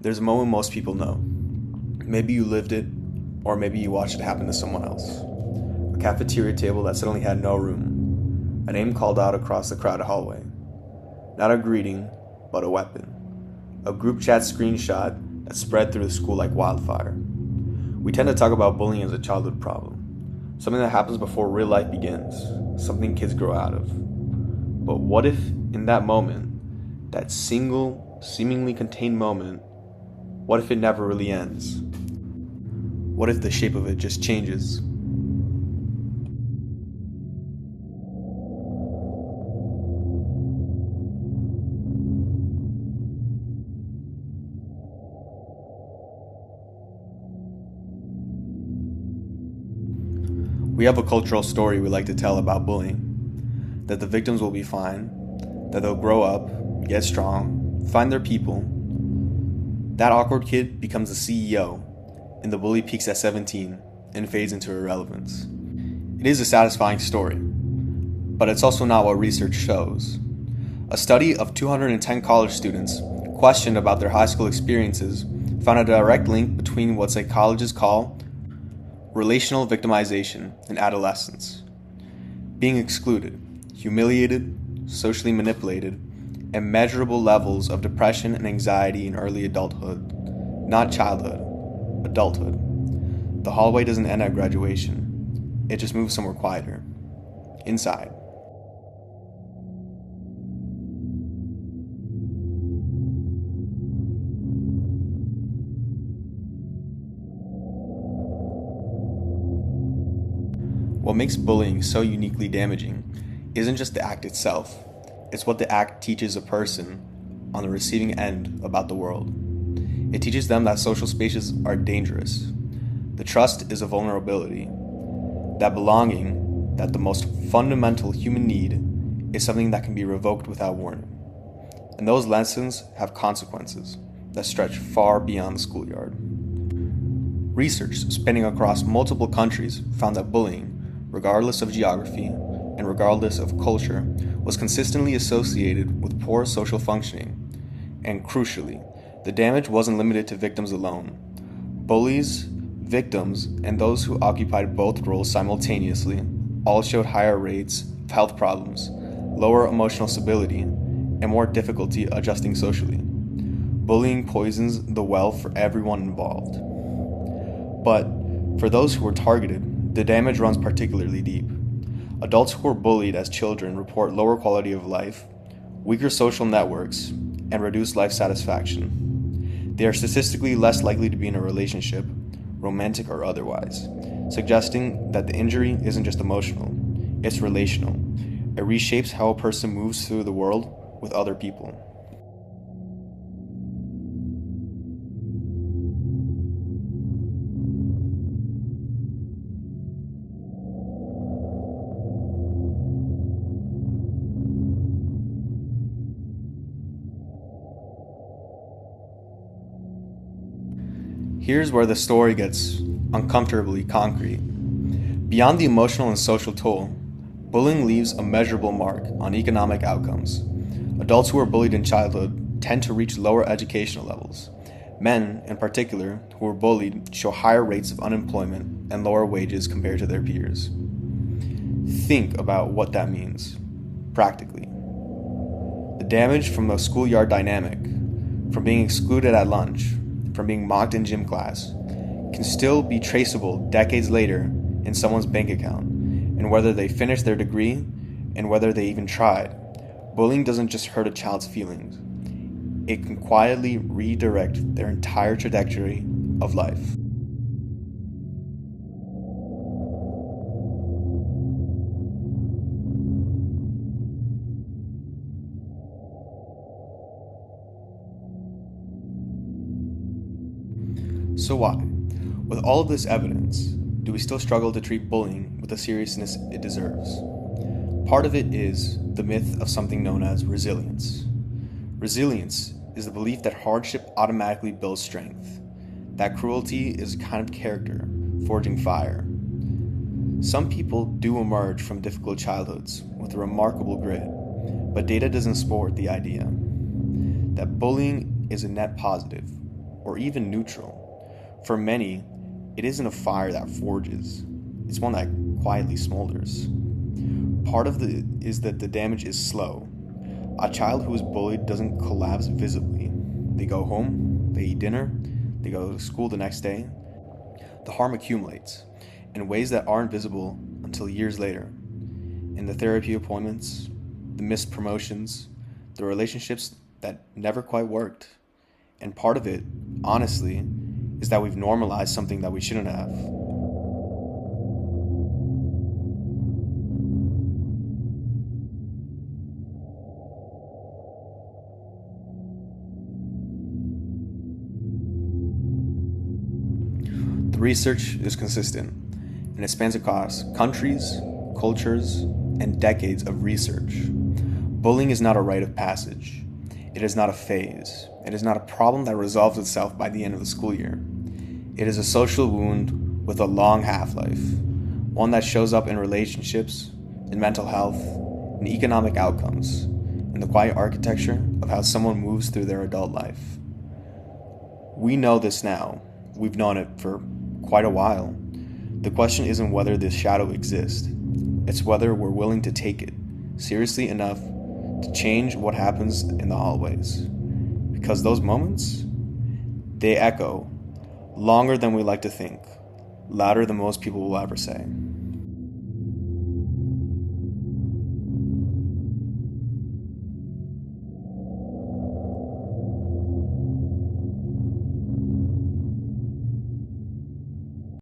There's a moment most people know. Maybe you lived it, or maybe you watched it happen to someone else. A cafeteria table that suddenly had no room. A name called out across the crowded hallway. Not a greeting, but a weapon. A group chat screenshot that spread through the school like wildfire. We tend to talk about bullying as a childhood problem. Something that happens before real life begins. Something kids grow out of. But what if, in that moment, that single, seemingly contained moment, what if it never really ends? What if the shape of it just changes? We have a cultural story we like to tell about bullying. That the victims will be fine, that they'll grow up, get strong, find their people. That awkward kid becomes the CEO, and the bully peaks at 17 and fades into irrelevance. It is a satisfying story, but it's also not what research shows. A study of 210 college students questioned about their high school experiences found a direct link between what psychologists call relational victimization in adolescence. Being excluded, humiliated, socially manipulated, and measurable levels of depression and anxiety in early adulthood. Not childhood, adulthood. The hallway doesn't end at graduation. It just moves somewhere quieter. Inside. What makes bullying so uniquely damaging isn't just the act itself, it's what the act teaches a person on the receiving end about the world. It teaches them that social spaces are dangerous. The trust is a vulnerability. That belonging, that the most fundamental human need, is something that can be revoked without warning. And those lessons have consequences that stretch far beyond the schoolyard. Research spanning across multiple countries found that bullying, regardless of geography and regardless of culture, was consistently associated with poor social functioning. And crucially, the damage wasn't limited to victims alone. Bullies, victims, and those who occupied both roles simultaneously all showed higher rates of health problems, lower emotional stability, and more difficulty adjusting socially. Bullying poisons the well for everyone involved. But for those who were targeted, the damage runs particularly deep. Adults who were bullied as children report lower quality of life, weaker social networks, and reduced life satisfaction. They are statistically less likely to be in a relationship, romantic or otherwise, suggesting that the injury isn't just emotional, it's relational. It reshapes how a person moves through the world with other people. Here's where the story gets uncomfortably concrete. Beyond the emotional and social toll, bullying leaves a measurable mark on economic outcomes. Adults who are bullied in childhood tend to reach lower educational levels. Men, in particular, who are bullied show higher rates of unemployment and lower wages compared to their peers. Think about what that means, practically. The damage from the schoolyard dynamic, from being excluded at lunch, from being mocked in gym class, can still be traceable decades later in someone's bank account, and whether they finished their degree and whether they even tried. Bullying doesn't just hurt a child's feelings, it can quietly redirect their entire trajectory of life. So why, with all of this evidence, do we still struggle to treat bullying with the seriousness it deserves? Part of it is the myth of something known as resilience. Resilience is the belief that hardship automatically builds strength, that cruelty is a kind of character, forging fire. Some people do emerge from difficult childhoods with a remarkable grit, but data doesn't support the idea that bullying is a net positive. or even neutral. For many, it isn't a fire that forges, it's one that quietly smolders. Part of is that the damage is slow. A child who is bullied doesn't collapse visibly. They go home, they eat dinner, they go to school the next day. The harm accumulates in ways that aren't visible until years later. In the therapy appointments, the missed promotions, the relationships that never quite worked. And part of it, honestly, is that we've normalized something that we shouldn't have. The research is consistent, and it spans across countries, cultures, and decades of research. Bullying is not a rite of passage. It is not a phase. It is not a problem that resolves itself by the end of the school year. It is a social wound with a long half-life, one that shows up in relationships, in mental health, in economic outcomes, in the quiet architecture of how someone moves through their adult life. We know this now. We've known it for quite a while. The question isn't whether this shadow exists. It's whether we're willing to take it seriously enough to change what happens in the hallways. Because those moments, they echo longer than we like to think, louder than most people will ever say.